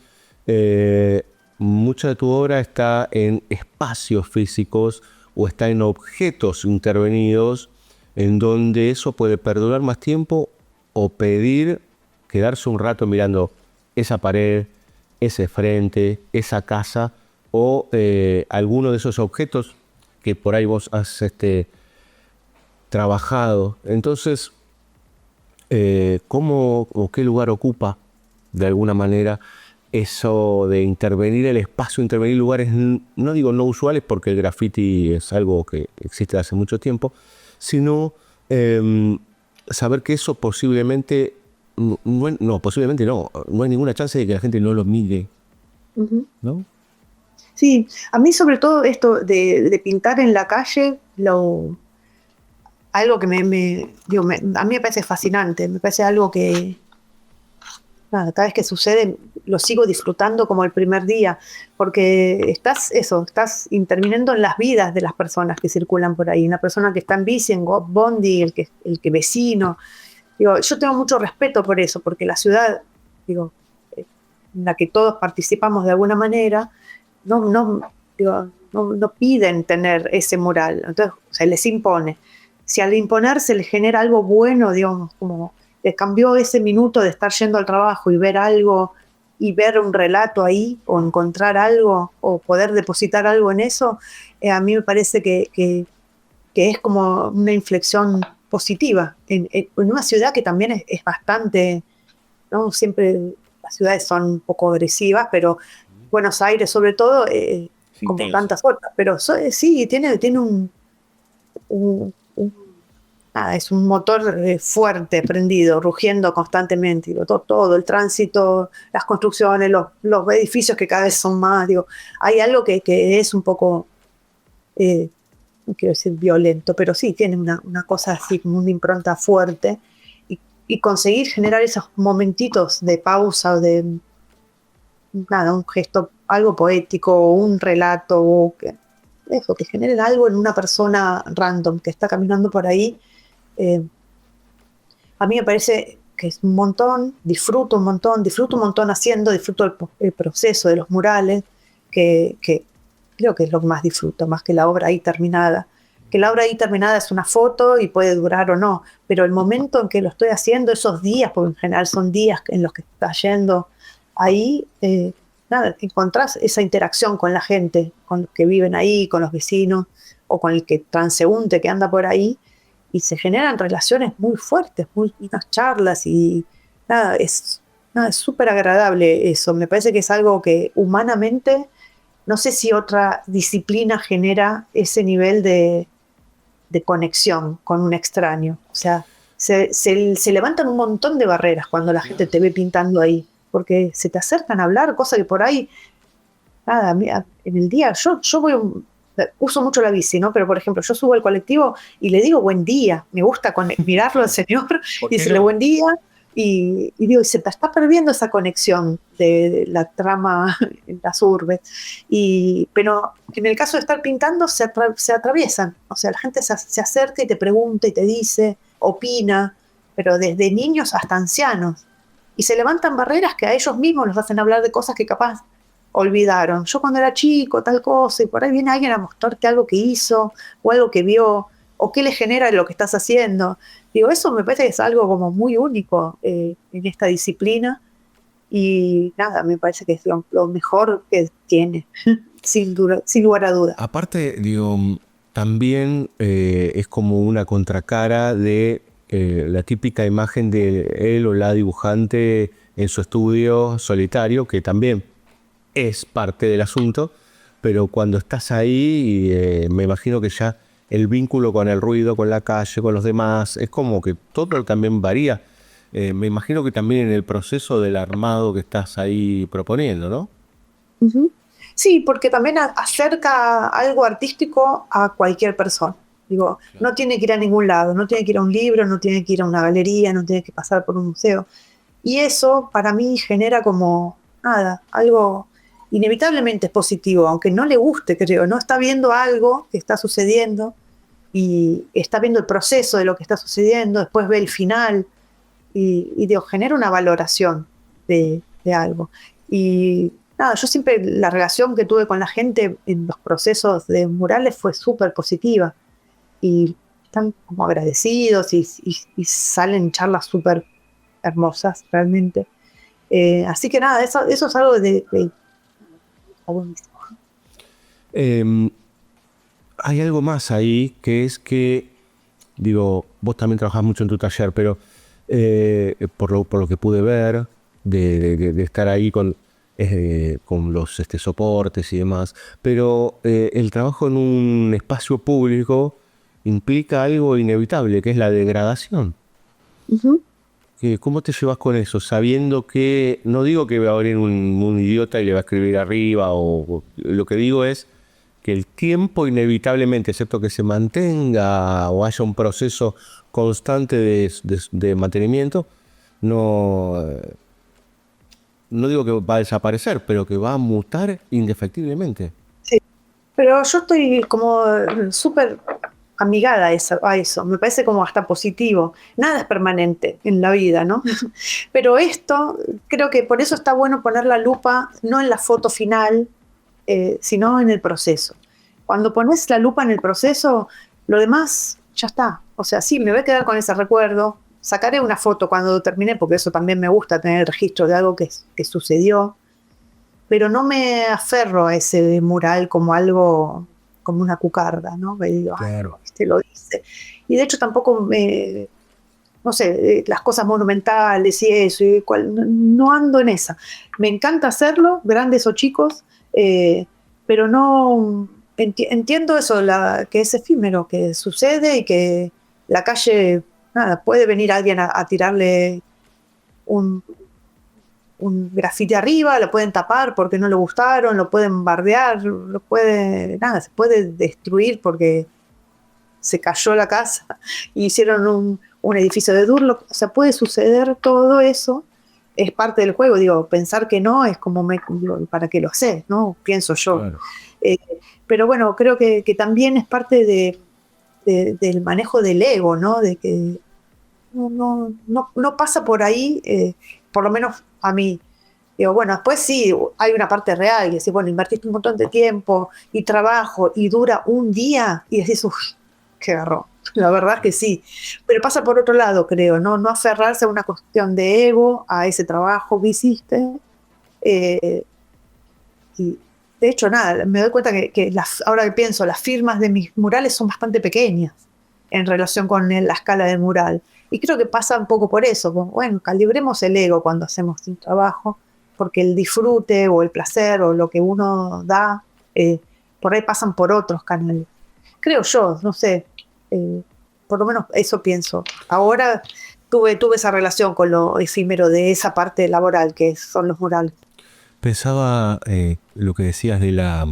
mucha de tu obra está en espacios físicos o está en objetos intervenidos en donde eso puede perdurar más tiempo o pedir quedarse un rato mirando esa pared, ese frente, esa casa o alguno de esos objetos que por ahí vos has trabajado. Entonces, ¿cómo o qué lugar ocupa de alguna manera eso de intervenir el espacio, intervenir lugares, no digo no usuales porque el graffiti es algo que existe hace mucho tiempo, sino saber que eso posiblemente, posiblemente no hay ninguna chance de que la gente no lo mire, ¿no? Sí, a mí sobre todo esto de pintar en la calle, algo que a mí me parece fascinante, me parece algo que cada vez que sucede lo sigo disfrutando como el primer día, porque estás interviniendo en las vidas de las personas que circulan por ahí, una persona que está en bici, en bondi, el que vecino. Yo tengo mucho respeto por eso, porque la ciudad, en la que todos participamos de alguna manera, no piden tener ese mural, entonces se les impone. Si al imponerse les genera algo bueno, digamos, como les cambió ese minuto de estar yendo al trabajo y ver algo, y ver un relato ahí, o encontrar algo, o poder depositar algo en eso, a mí me parece que es como una inflexión positiva en una ciudad que también es bastante, ¿no? Siempre las ciudades son un poco agresivas, pero Buenos Aires sobre todo, como tantas otras, pero sí, tiene es un motor fuerte, prendido, rugiendo constantemente. Todo el tránsito, las construcciones, los edificios que cada vez son más. Hay algo que es un poco, no quiero decir violento, pero sí tiene una cosa así, como una impronta fuerte. Y conseguir generar esos momentitos de pausa o de un gesto, algo poético, un relato, o que generen algo en una persona random que está caminando por ahí. A mí me parece que es un montón, disfruto un montón haciendo, disfruto el proceso de los murales, que creo que es lo que más disfruto, más que la obra ahí terminada. Que la obra ahí terminada es una foto y puede durar o no, pero el momento en que lo estoy haciendo, esos días, porque en general son días en los que estás yendo ahí, encontrás esa interacción con la gente, con los que viven ahí, con los vecinos, o con el que transeúnte que anda por ahí, y se generan relaciones muy fuertes, unas charlas, y es súper agradable eso. Me parece que es algo que humanamente, no sé si otra disciplina genera ese nivel de conexión con un extraño. O sea, se levantan un montón de barreras cuando la gente te ve pintando ahí, porque se te acercan a hablar, cosa que por ahí, en el día, yo uso mucho la bici, ¿no? Pero, por ejemplo, yo subo al colectivo y le digo buen día. Me gusta mirarlo al señor y decirle buen día. Y digo, se te está perdiendo esa conexión de la trama en las urbes. Pero en el caso de estar pintando, se atraviesan. O sea, la gente se acerca y te pregunta y te dice, opina, pero desde niños hasta ancianos. Y se levantan barreras que a ellos mismos los hacen hablar de cosas que capaz olvidaron. Yo cuando era chico, tal cosa, y por ahí viene alguien a mostrarte algo que hizo, o algo que vio, o qué le genera lo que estás haciendo. Eso me parece que es algo como muy único en esta disciplina, y me parece que es lo mejor que tiene, sin lugar a duda. Aparte, también es como una contracara de la típica imagen de él o la dibujante en su estudio solitario, que también es parte del asunto, pero cuando estás ahí, me imagino que ya el vínculo con el ruido, con la calle, con los demás, es como que todo también varía. Me imagino que también en el proceso del armado que estás ahí proponiendo, ¿no? Ujú. Sí, porque también acerca algo artístico a cualquier persona. Digo, no tiene que ir a ningún lado, no tiene que ir a un libro, no tiene que ir a una galería, no tiene que pasar por un museo. Y eso para mí genera como, nada, algo inevitablemente es positivo, aunque no le guste, creo, ¿no? Está viendo algo que está sucediendo y está viendo el proceso de lo que está sucediendo, después ve el final y digo, genera una valoración de algo. Y nada, yo siempre, la relación que tuve con la gente en los procesos de murales fue súper positiva y están como agradecidos y salen charlas súper hermosas realmente. Así que nada, eso es algo está buenísimo. Eh, Hay algo más ahí que es que, digo, vos también trabajás mucho en tu taller, pero por lo que pude ver, de estar ahí con los soportes y demás, pero el trabajo en un espacio público implica algo inevitable, que es la degradación. Ujú. ¿Cómo te llevas con eso? Sabiendo que, no digo que va a venir un idiota y le va a escribir arriba, o lo que digo es que el tiempo inevitablemente, excepto que se mantenga o haya un proceso constante de mantenimiento, no, no digo que va a desaparecer, pero que va a mutar indefectiblemente. Sí, pero yo estoy como súper amigada a eso, me parece como hasta positivo. Nada es permanente en la vida, ¿no? Pero esto, creo que por eso está bueno poner la lupa no en la foto final, sino en el proceso. Cuando pones la lupa en el proceso, lo demás ya está. O sea, sí, me voy a quedar con ese recuerdo, sacaré una foto cuando termine, porque eso también me gusta, tener el registro de algo que sucedió, pero no me aferro a ese mural como algo, como una cucarda, ¿no? Me digo, ay, Claro. este lo dice. Y de hecho tampoco no sé, las cosas monumentales y eso, no ando en esa. Me encanta hacerlo, grandes o chicos, pero no entiendo eso, que es efímero, que sucede y que la calle, nada, puede venir alguien a tirarle un, un grafiti arriba, lo pueden tapar porque no le gustaron, lo pueden bardear, nada, se puede destruir porque se cayó la casa y hicieron un edificio de Durlock. O sea, puede suceder todo eso, es parte del juego. Digo, pensar que no es como, ¿para qué lo sé? ¿No? Pienso yo. Claro. Eh, pero bueno, creo que también es parte del manejo del ego, ¿no? De que no pasa por ahí, por lo menos a mí. Digo, bueno, después sí, hay una parte real, y decís, bueno, invertiste un montón de tiempo y trabajo y dura un día, y decís, uff, qué garrón. La verdad es que sí. Pero pasa por otro lado, creo, ¿no? No aferrarse a una cuestión de ego, a ese trabajo que hiciste. Y de hecho, nada, me doy cuenta que ahora que pienso, las firmas de mis murales son bastante pequeñas en relación con la escala del mural. Y creo que pasa un poco por eso. Bueno, calibremos el ego cuando hacemos un trabajo, porque el disfrute o el placer o lo que uno da, por ahí pasan por otros canales. Creo yo, no sé, por lo menos eso pienso. Ahora tuve esa relación con lo efímero de esa parte laboral que son los murales. Pensaba lo que decías de la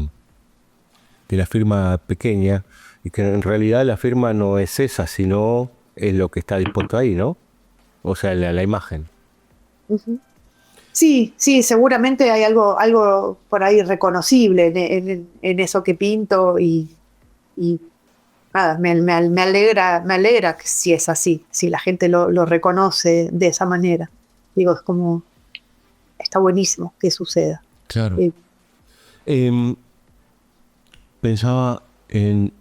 firma pequeña, y que en realidad la firma no es esa, sino es lo que está dispuesto ahí, ¿no? O sea, la imagen. Uh-huh. Sí, seguramente hay algo por ahí reconocible en eso que pinto y nada, me alegra que si es así, si la gente lo reconoce de esa manera. Digo, es como, está buenísimo que suceda. Claro. Pensaba en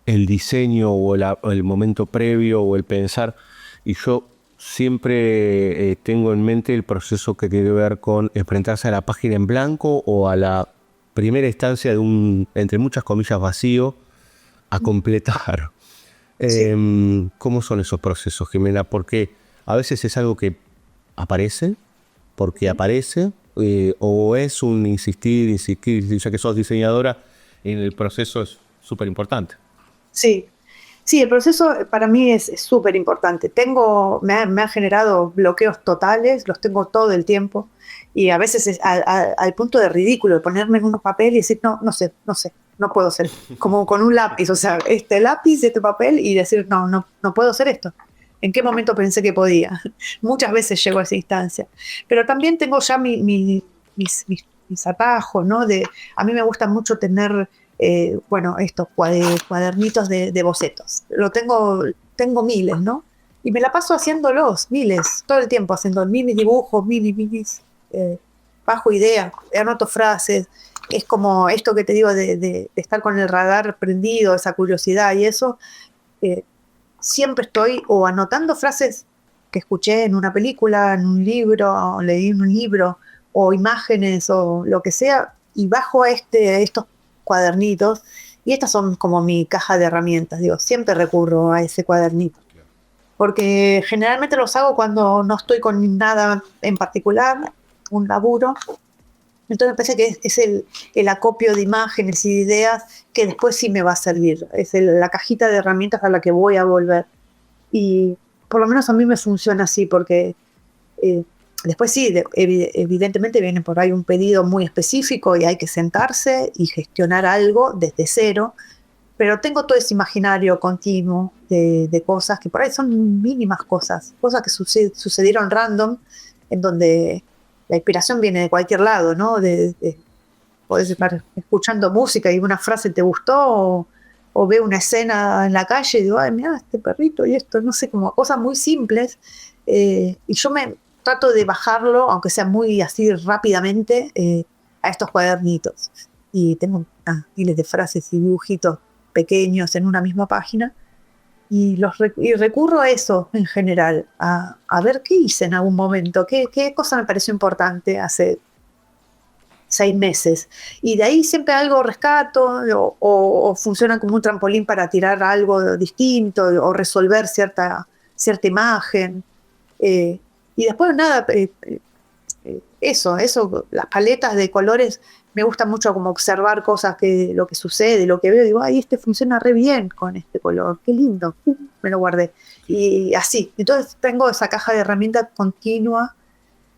el diseño o el momento previo o el pensar, y yo siempre tengo en mente el proceso que tiene que ver con enfrentarse a la página en blanco o a la primera instancia de entre muchas comillas, vacío a completar. Sí. ¿Cómo son esos procesos, Jimena? Porque a veces es algo que aparece, porque aparece, o es un insistir, ya que sos diseñadora, en el proceso es súper importante? Sí, sí, el proceso para mí es súper importante. Me ha generado bloqueos totales, los tengo todo el tiempo, y a veces es al punto de ridículo, de ponerme en un papel y decir, no, no puedo hacer, como con un lápiz, o sea, este lápiz, este papel, y decir, no puedo hacer esto. ¿En qué momento pensé que podía? Muchas veces llego a esa instancia. Pero también tengo ya mis atajos, ¿no? A mí me gusta mucho tener, estos cuadernitos de bocetos. Tengo miles, ¿no? Y me la paso haciéndolos, miles, todo el tiempo, haciendo mini dibujos, bajo ideas, anoto frases. Es como esto que te digo de estar con el radar prendido, esa curiosidad y eso. Siempre estoy o anotando frases que escuché en una película, en un libro, o leí en un libro, o imágenes, o lo que sea, y bajo a estos cuadernitos, y estas son como mi caja de herramientas, digo, siempre recurro a ese cuadernito, porque generalmente los hago cuando no estoy con nada en particular, un laburo. Entonces me parece que es el acopio de imágenes y de ideas que después sí me va a servir. Es la cajita de herramientas a la que voy a volver. Y por lo menos a mí me funciona así, porque después sí, evidentemente viene por ahí un pedido muy específico y hay que sentarse y gestionar algo desde cero, pero tengo todo ese imaginario continuo de cosas que por ahí son mínimas cosas que sucedieron random, en donde la inspiración viene de cualquier lado, ¿no? Podés estar escuchando música y una frase te gustó, o veo una escena en la calle y digo, ay, mira, este perrito y esto, no sé, como cosas muy simples. Y yo me trato de bajarlo, aunque sea muy así rápidamente, a estos cuadernitos. Y tengo miles de frases y dibujitos pequeños en una misma página. Y recurro a eso en general, a ver qué hice en algún momento, qué cosa me pareció importante hace 6 meses. Y de ahí siempre algo rescato, o funciona como un trampolín para tirar algo distinto, o resolver cierta imagen. Y después nada, eso, las paletas de colores, me gusta mucho como observar cosas, lo que sucede, lo que veo, digo, ay, este funciona re bien con este color, qué lindo, me lo guardé. Y así, entonces tengo esa caja de herramientas continua,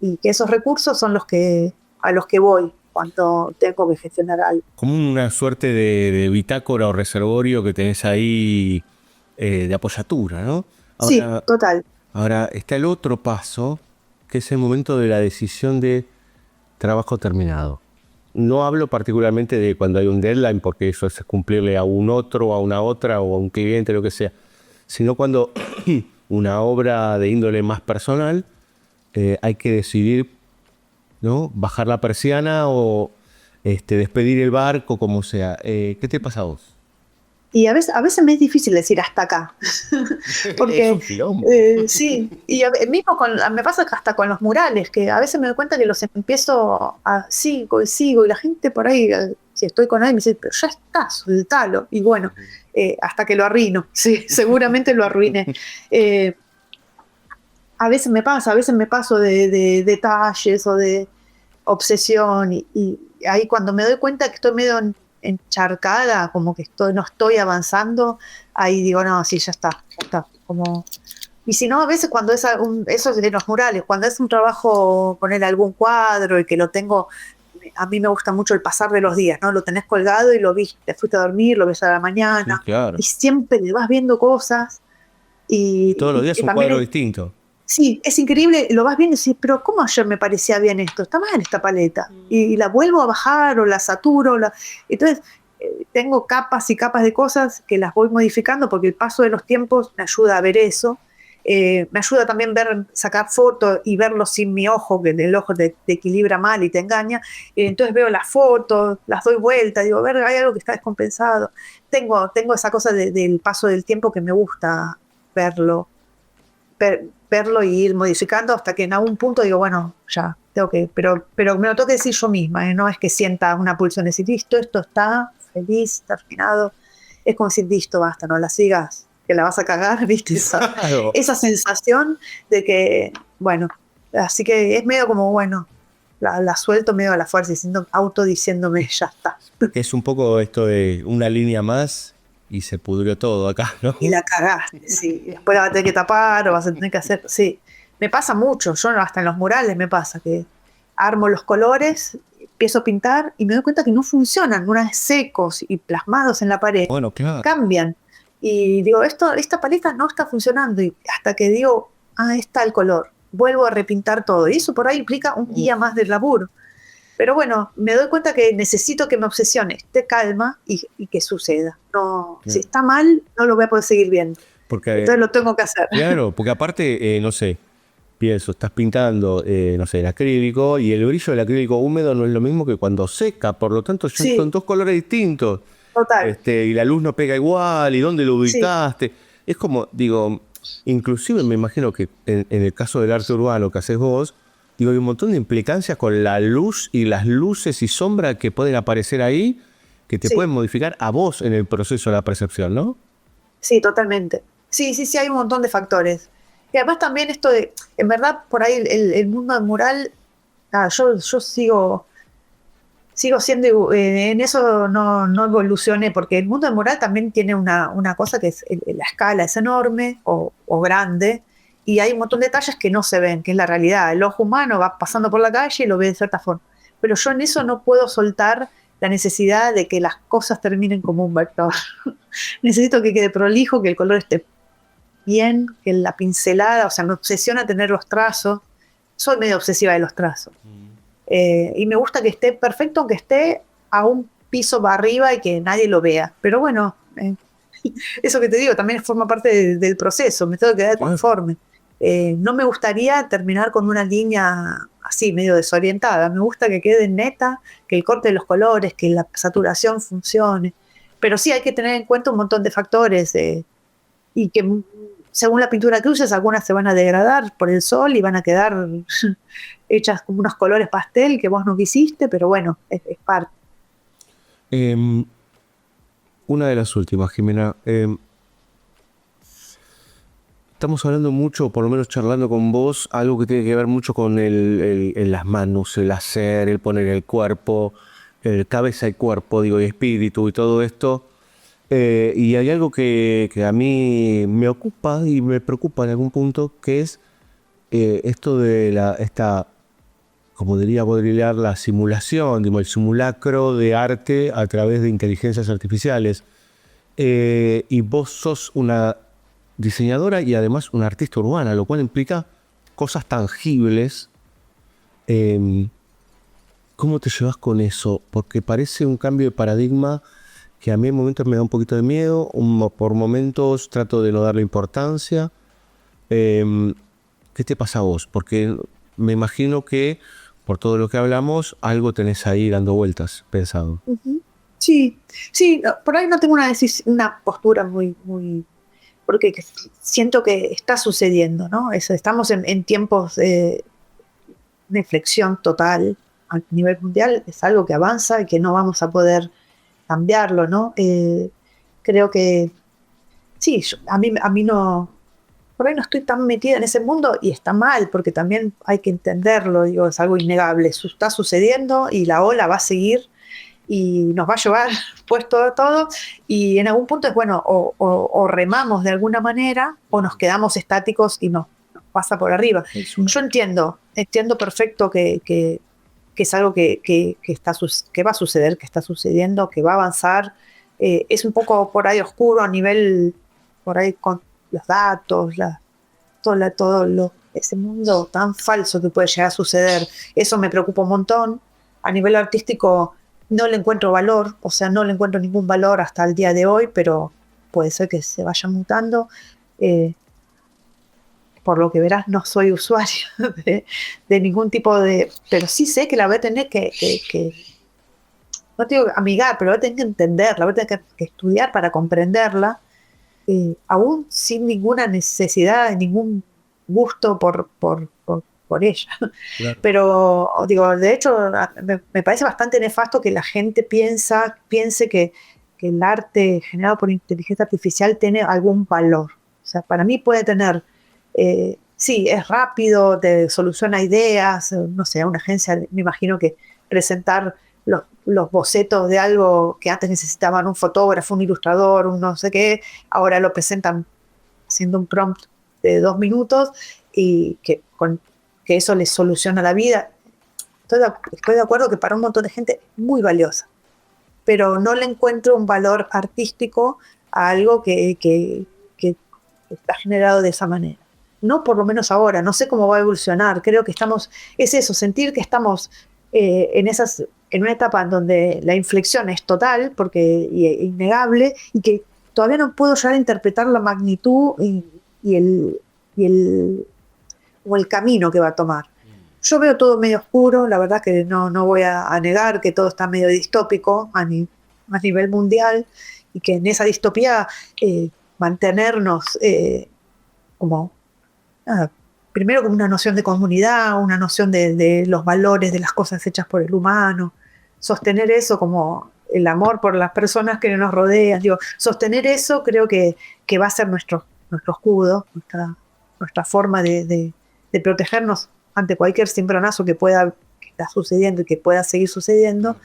y que esos recursos son a los que voy cuando tengo que gestionar algo. Como una suerte de bitácora o reservorio que tenés ahí de apoyatura, ¿no? Sí, total. Ahora está el otro paso, que es el momento de la decisión de trabajo terminado. No hablo particularmente de cuando hay un deadline, porque eso es cumplirle a un otro, a una otra, o a un cliente, lo que sea, sino cuando una obra de índole más personal, hay que decidir, ¿no? Bajar la persiana o despedir el barco, como sea. ¿Qué te pasa a vos? Y a veces me es difícil decir hasta acá. Porque, es un quilombo. Sí, y mismo me pasa hasta con los murales, que a veces me doy cuenta que los empiezo sigo, y la gente por ahí, si estoy con alguien, me dice, pero ya está, soltalo. Y bueno, hasta que lo arruino, sí, seguramente lo arruiné. A veces me paso de detalles o de obsesión, y ahí cuando me doy cuenta que estoy medio encharcada, como que no estoy avanzando, ahí digo, no, sí, ya está. Como... Y si no, a veces cuando eso es de los murales, cuando es un trabajo, poner algún cuadro y que lo tengo, a mí me gusta mucho el pasar de los días, ¿no? Lo tenés colgado y lo viste, te fuiste a dormir, lo ves a la mañana, sí, claro. Y siempre le vas viendo cosas. Y todos los días un cuadro distinto. Sí, es increíble, lo vas viendo y decís, pero ¿cómo ayer me parecía bien esto? Está mal esta paleta. Y la vuelvo a bajar o la saturo. Entonces, tengo capas y capas de cosas que las voy modificando, porque el paso de los tiempos me ayuda a ver eso. Me ayuda también sacar fotos y verlo sin mi ojo, que el ojo te equilibra mal y te engaña. Entonces veo las fotos, las doy vuelta, digo, ver, hay algo que está descompensado. Tengo esa cosa del paso del tiempo que me gusta verlo y ir modificando hasta que en algún punto digo, bueno, ya, tengo que, pero me lo tengo que decir yo misma, no es que sienta una pulsión, decir, listo, esto está feliz, terminado. Es como decir, listo, basta, no la sigas, que la vas a cagar, ¿viste? Esa sensación de que, bueno, así que es medio como, bueno, la suelto medio a la fuerza, autodiciéndome, ya está. Es un poco esto de una línea más y se pudrió todo acá, ¿no? Y la cagaste, sí. Y después la vas a tener que tapar o vas a tener que hacer, sí. Me pasa mucho, yo hasta en los murales me pasa que armo los colores, empiezo a pintar y me doy cuenta que no funcionan. Una vez secos y plasmados en la pared, Bueno, claro. cambian. Y digo, esta paleta no está funcionando. Y hasta que digo, está el color. Vuelvo a repintar todo. Y eso por ahí implica un día más de laburo. Pero bueno, me doy cuenta que necesito que mi obsesión esté calma y que suceda. No, si está mal, no lo voy a poder seguir viendo. Porque, Entonces lo tengo que hacer. claro, porque aparte, no sé, pienso, estás pintando, no sé, el acrílico y el brillo del acrílico húmedo no es lo mismo que cuando seca, por lo tanto ya son dos colores distintos. Total. Y la luz no pega igual, y dónde lo ubicaste. Sí. Es como, digo, inclusive me imagino que en el caso del arte urbano que haces vos, digo, hay un montón de implicancias con la luz y las luces y sombras que pueden aparecer ahí, que te pueden modificar a vos en el proceso de la percepción, ¿no? Sí, totalmente. Sí, hay un montón de factores. Y además también esto de, en verdad, por ahí el mundo del mural, yo sigo siendo, en eso no evolucioné, porque el mundo del mural también tiene una cosa que es, la escala es enorme o grande, y hay un montón de detalles que no se ven, que es la realidad. El ojo humano va pasando por la calle y lo ve de cierta forma. Pero yo en eso no puedo soltar la necesidad de que las cosas terminen como un vector. Necesito que quede prolijo, que el color esté bien, que la pincelada, o sea, me obsesiona tener los trazos. Soy medio obsesiva de los trazos. Y me gusta que esté perfecto, aunque esté a un piso para arriba y que nadie lo vea. Pero bueno, eso que te digo también forma parte del proceso, me tengo que quedar conforme. No me gustaría terminar con una línea así, medio desorientada. Me gusta que quede neta, que el corte de los colores, que la saturación funcione. Pero sí hay que tener en cuenta un montón de factores y que según la pintura que uses, algunas se van a degradar por el sol y van a quedar hechas como unos colores pastel que vos no quisiste, pero bueno, es parte. Una de las últimas, Jimena. Estamos hablando mucho, por lo menos charlando con vos, algo que tiene que ver mucho con las manos, el hacer, el poner el cuerpo, el cabeza y cuerpo, digo, y espíritu y todo esto. Y hay algo que a mí me ocupa y me preocupa en algún punto, que es esto de esta, como diría Baudrillard, la simulación, digo, el simulacro de arte a través de inteligencias artificiales. Y vos sos una diseñadora y además una artista urbana, lo cual implica cosas tangibles. ¿Cómo te llevas con eso? Porque parece un cambio de paradigma que a mí en momentos me da un poquito de miedo, por momentos trato de no darle importancia. ¿Qué te pasa a vos? Porque me imagino que por todo lo que hablamos, algo tenés ahí dando vueltas, pensado. Uh-huh. Sí, por ahí no tengo una postura muy, porque siento que está sucediendo, ¿no? Estamos en tiempos de inflexión total a nivel mundial, es algo que avanza y que no vamos a poder cambiarlo, ¿no? Creo que sí, a mí no, por ahí no estoy tan metida en ese mundo y está mal, porque también hay que entenderlo, digo, es algo innegable, está sucediendo y la ola va a seguir y nos va a llevar puesto todo, y en algún punto es bueno, o remamos de alguna manera o nos quedamos estáticos y nos pasa por arriba. Yo entiendo perfecto que es algo que va a suceder, que está sucediendo, que va a avanzar. Es un poco por ahí oscuro a nivel, por ahí con los datos, ese mundo tan falso que puede llegar a suceder. Eso me preocupa un montón. A nivel artístico no le encuentro valor, o sea, no le encuentro ningún valor hasta el día de hoy, pero puede ser que se vaya mutando. Por lo que verás, no soy usuario de ningún tipo de... Pero sí sé que la voy a tener que no digo amigar, pero voy a tener que entenderla, voy a tener que estudiar para comprenderla, aún sin ninguna necesidad, ningún gusto por ella. Claro. Pero, digo, de hecho, me parece bastante nefasto que la gente piense que el arte generado por inteligencia artificial tiene algún valor. O sea, para mí puede tener sí, es rápido, te soluciona ideas, no sé, a una agencia me imagino que presentar los bocetos de algo que antes necesitaban un fotógrafo, un ilustrador, un no sé qué, ahora lo presentan haciendo un prompt de 2 minutos y que eso les soluciona la vida. Estoy de acuerdo que para un montón de gente es muy valiosa, pero no le encuentro un valor artístico a algo que está generado de esa manera. No por lo menos ahora, no sé cómo va a evolucionar, creo que es eso, sentir que estamos en una etapa en donde la inflexión es total, innegable, y que todavía no puedo llegar a interpretar la magnitud y el, y el, o el camino que va a tomar. Yo veo todo medio oscuro, la verdad que no voy a negar que todo está medio distópico a nivel mundial, y que en esa distopía mantenernos como, nada, primero como una noción de comunidad, una noción de los valores de las cosas hechas por el humano, sostener eso como el amor por las personas que nos rodean, digo, sostener eso creo que va a ser nuestro escudo, nuestra forma de protegernos ante cualquier cimbronazo que está sucediendo y que pueda seguir sucediendo,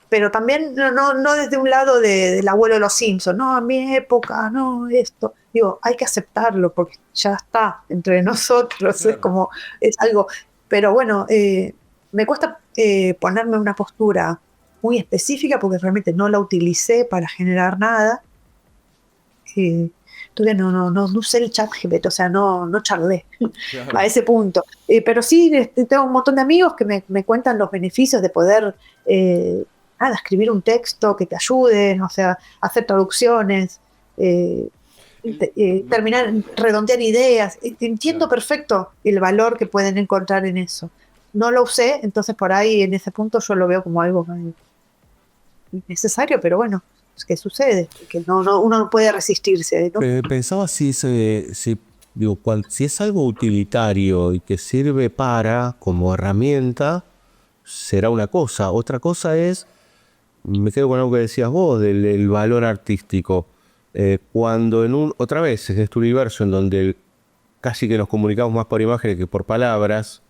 pero también no desde un lado del abuelo de los Simpsons, no, a mi época, no, esto. Digo, hay que aceptarlo porque ya está entre nosotros, claro. Es algo. Pero bueno, me cuesta ponerme en una postura muy específica porque realmente no la utilicé para generar nada. Entonces no usé el chat GPT, o sea, no charlé, claro, a ese punto. Pero sí, tengo un montón de amigos que me cuentan los beneficios de poder escribir un texto que te ayude, o sea, hacer traducciones, terminar, redondear ideas. Entiendo perfecto el valor que pueden encontrar en eso. No lo usé, entonces por ahí en ese punto yo lo veo como algo innecesario, pero bueno, que sucede, que uno no puede resistirse, ¿no? Pensaba si es algo utilitario y que sirve como herramienta, será una cosa. Otra cosa es, me quedo con algo que decías vos, del valor artístico. Cuando otra vez es este universo en donde casi que nos comunicamos más por imágenes que por palabras,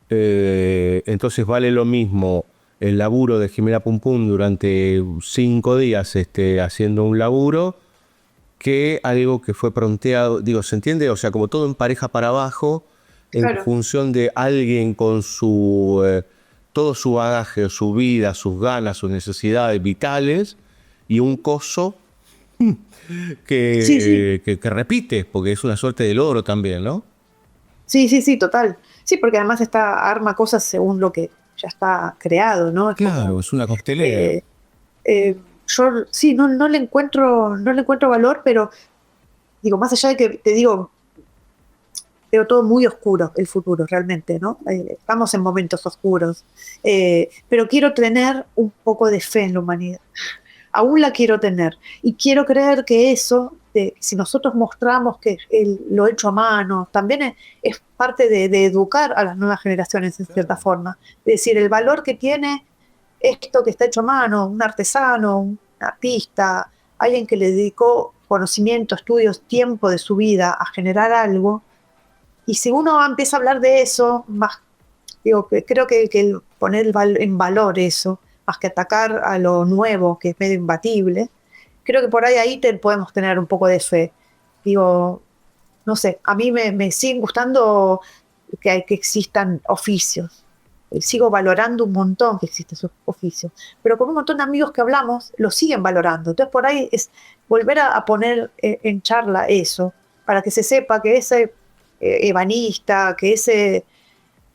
entonces vale lo mismo el laburo de Jimena Pum Pum durante 5 días haciendo un laburo que algo que fue pronteado, digo, ¿se entiende? O sea, como todo en pareja para abajo, claro, en función de alguien con todo su bagaje, su vida, sus ganas, sus necesidades vitales, y un coso que repite, porque es una suerte de logro también, ¿no? Sí, total. Sí, porque además arma cosas según lo que ya está creado, ¿no? Claro, es una costelera. Yo sí, no le encuentro valor, pero digo, más allá de que te digo, veo todo muy oscuro el futuro realmente, ¿no? Estamos en momentos oscuros, pero quiero tener un poco de fe en la humanidad. Aún la quiero tener y quiero creer que eso, si nosotros mostramos que lo hecho a mano, también es parte de educar a las nuevas generaciones en cierta forma. Es decir, el valor que tiene esto que está hecho a mano, un artesano, un artista, alguien que le dedicó conocimiento, estudios, tiempo de su vida a generar algo. Y si uno empieza a hablar de eso, creo que el poner en valor eso, más que atacar a lo nuevo, que es medio imbatible, creo que por ahí podemos tener un poco de fe. Digo, no sé, a mí me siguen gustando que existan oficios. Sigo valorando un montón que existen esos oficios, pero con un montón de amigos que hablamos, lo siguen valorando. Entonces por ahí es volver a poner en charla eso, para que se sepa que ese ebanista, que ese,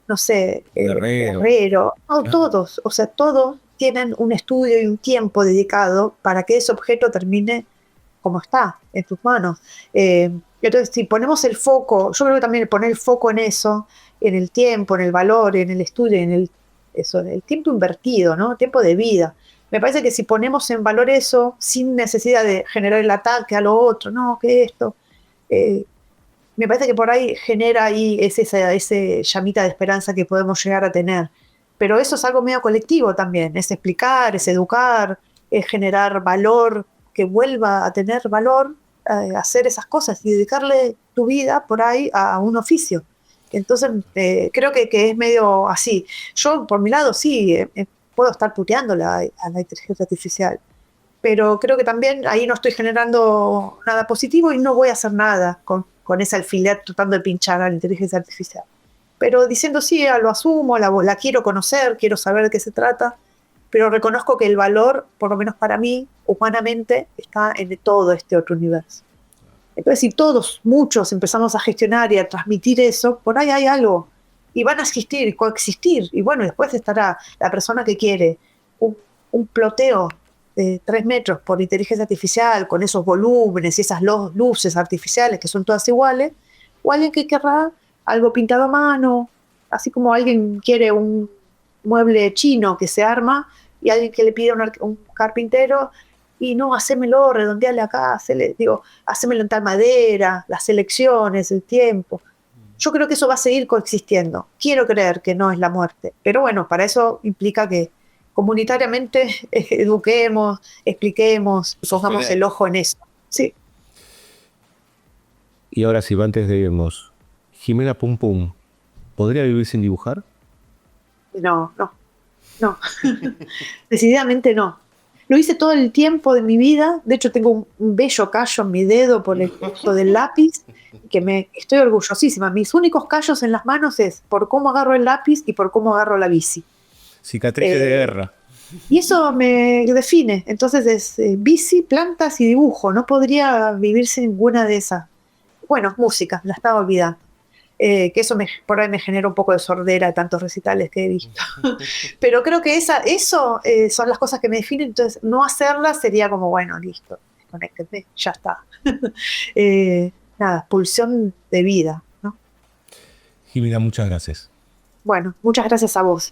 no sé, herrero, no, todos, o sea, todos tienen un estudio y un tiempo dedicado para que ese objeto termine como está, en tus manos. Entonces, si ponemos el foco, yo creo que también poner el foco en eso, en el tiempo, en el valor, en el estudio, en el tiempo invertido, ¿no? Tiempo de vida. Me parece que si ponemos en valor eso, sin necesidad de generar el ataque a lo otro, no, que esto, me parece que por ahí genera ahí ese llamita de esperanza que podemos llegar a tener. Pero eso es algo medio colectivo también, es explicar, es educar, es generar valor, que vuelva a tener valor hacer esas cosas y dedicarle tu vida por ahí a un oficio. Entonces, creo que es medio así. Yo, por mi lado, sí, puedo estar puteando a la inteligencia artificial, pero creo que también ahí no estoy generando nada positivo y no voy a hacer nada con ese alfiler tratando de pinchar a la inteligencia artificial. Pero diciendo sí, lo asumo, la quiero conocer, quiero saber de qué se trata, pero reconozco que el valor, por lo menos para mí, humanamente, está en todo este otro universo. Entonces, si todos, muchos, empezamos a gestionar y a transmitir eso, por ahí hay algo. Y van a existir y coexistir. Y bueno, después estará la persona que quiere un ploteo de 3 metros por inteligencia artificial, con esos volúmenes y esas luces artificiales que son todas iguales, o alguien que querrá algo pintado a mano, así como alguien quiere un mueble chino que se arma y alguien que le pide a un carpintero y no, hacémelo, redondeale acá, hacémelo en tal madera, las selecciones, el tiempo. Yo creo que eso va a seguir coexistiendo. Quiero creer que no es la muerte, pero bueno, para eso implica que comunitariamente eduquemos, expliquemos, pongamos el ojo en eso. Sí. Y ahora sí, antes de irnos, Jimena Pum Pum, ¿podría vivir sin dibujar? No. Decididamente no. Lo hice todo el tiempo de mi vida. De hecho, tengo un bello callo en mi dedo por el uso del lápiz, que estoy orgullosísima. Mis únicos callos en las manos es por cómo agarro el lápiz y por cómo agarro la bici. Cicatrices de guerra. Y eso me define. Entonces es bici, plantas y dibujo. No podría vivir sin ninguna de esas. Bueno, música, la estaba olvidando. Que eso por ahí me genera un poco de sordera de tantos recitales que he visto. Pero creo que eso son las cosas que me definen, entonces no hacerlas sería como, bueno, listo, desconéctenme, ya está. Nada, pulsión de vida, ¿no? Jimena, muchas gracias. Bueno, muchas gracias a vos.